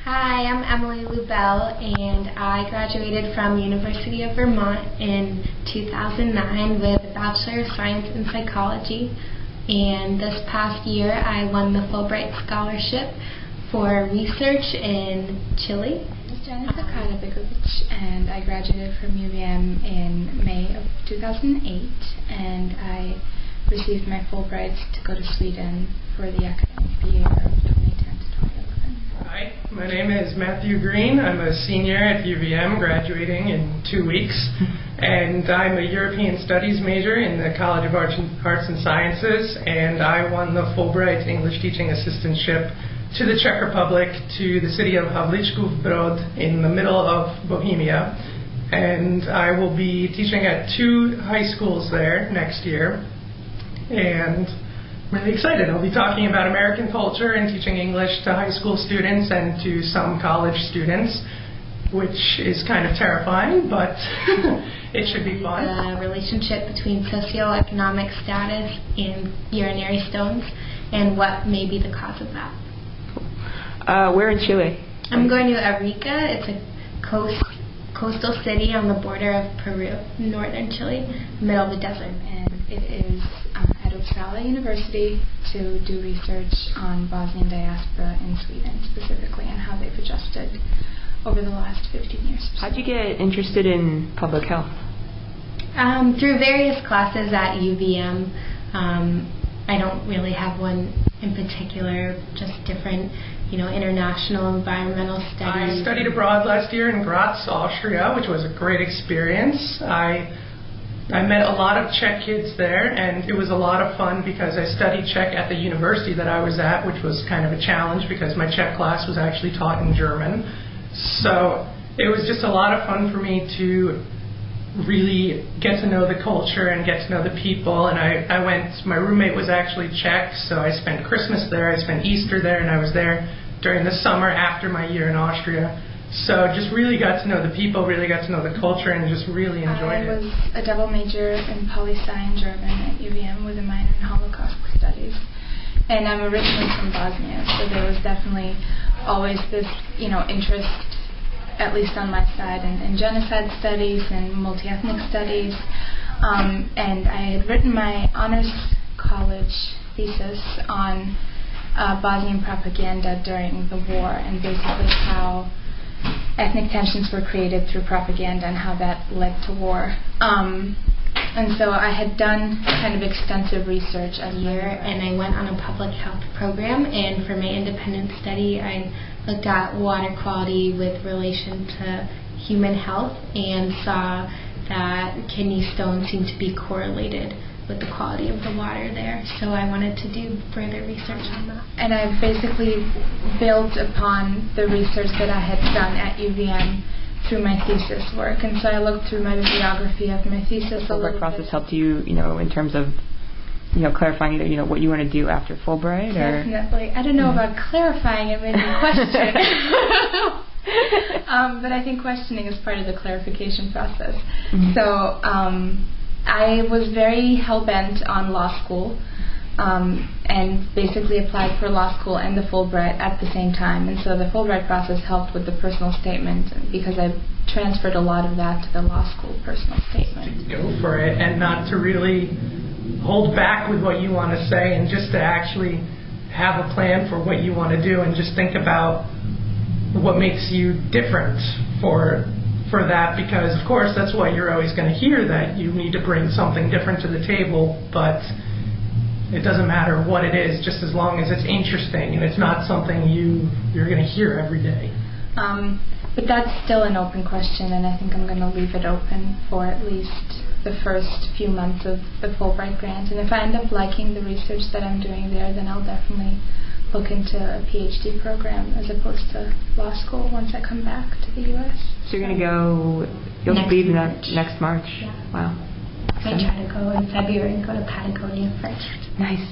Hi, I'm Emily Lubell, and I graduated from University of Vermont in 2009 with a Bachelor of Science in Psychology. And this past year, I won the Fulbright Scholarship for research in Chile. I'm Janice Akadabikovic, and I graduated from UVM in May of 2008, and I received my Fulbright to go to Sweden for the academic year of 2010 to 2011. Hi, my name is Matthew Green. I'm a senior at UVM, graduating in 2 weeks, and I'm a European Studies major in the College of Arts and Sciences, and I won the Fulbright English Teaching Assistantship to the Czech Republic, to the city of Havlíčkův Brod in the middle of Bohemia, and I will be teaching at 2 high schools there next year, and really excited. I'll be talking about American culture and teaching English to high school students and to some college students, which is kind of terrifying, but it should be fun. The relationship between socioeconomic status and urinary stones and what may be the cause of that. Where in Chile? I'm going to Arica. It's a coastal city on the border of Peru, northern Chile, middle of the desert. And it is at Uppsala University to do research on Bosnian diaspora in Sweden specifically and how they've adjusted over the last 15 years. How'd you get interested in public health? Through various classes at UVM. I don't really have one in particular, just different, international environmental studies. I studied abroad last year in Graz, Austria, which was a great experience. I met a lot of Czech kids there, and it was a lot of fun because I studied Czech at the university that I was at, which was kind of a challenge because my Czech class was actually taught in German. So it was just a lot of fun for me to really get to know the culture and get to know the people. And my roommate was actually Czech, so I spent Christmas there, I spent Easter there, and I was there during the summer after my year in Austria. So just really got to know the people, really got to know the culture, and just really enjoyed it. I was a double major in poli-sci and German at UVM with a minor in Holocaust studies. And I'm originally from Bosnia, so there was definitely always this, interest, at least on my side, in genocide studies and multi-ethnic studies. And I had written my honors college thesis on Bosnian propaganda during the war, and basically how ethnic tensions were created through propaganda and how that led to war. And so I had done kind of extensive research a year, and I went on a public health program, and for my independent study I looked at water quality with relation to human health and saw that kidney stones seemed to be correlated with the quality of the water there. So I wanted to do further research on that. And I basically built upon the research that I had done at UVM through my thesis work. And so I looked through my bibliography of my thesis. The Fulbright process helped you, in terms of clarifying what you want to do after Fulbright? Or? Definitely. I don't know about clarifying it, maybe question. But I think questioning is part of the clarification process. Mm-hmm. So I was very hell-bent on law school and basically applied for law school and the Fulbright at the same time. And so the Fulbright process helped with the personal statement because I transferred a lot of that to the law school personal statement. Go for it and not to really hold back with what you want to say, and just to actually have a plan for what you want to do, and just think about what makes you different for that, because of course that's what you're always going to hear, that you need to bring something different to the table, but it doesn't matter what it is, just as long as it's interesting and it's not something you're going to hear every day. But that's still an open question, and I think I'm going to leave it open for at least the first few months of the Fulbright grant. And if I end up liking the research that I'm doing there, then I'll definitely look into a PhD program as opposed to law school once I come back to the U.S. So you're going to you'll leave next March? Yeah. Wow. I try to go in February and go to Patagonia first. Nice.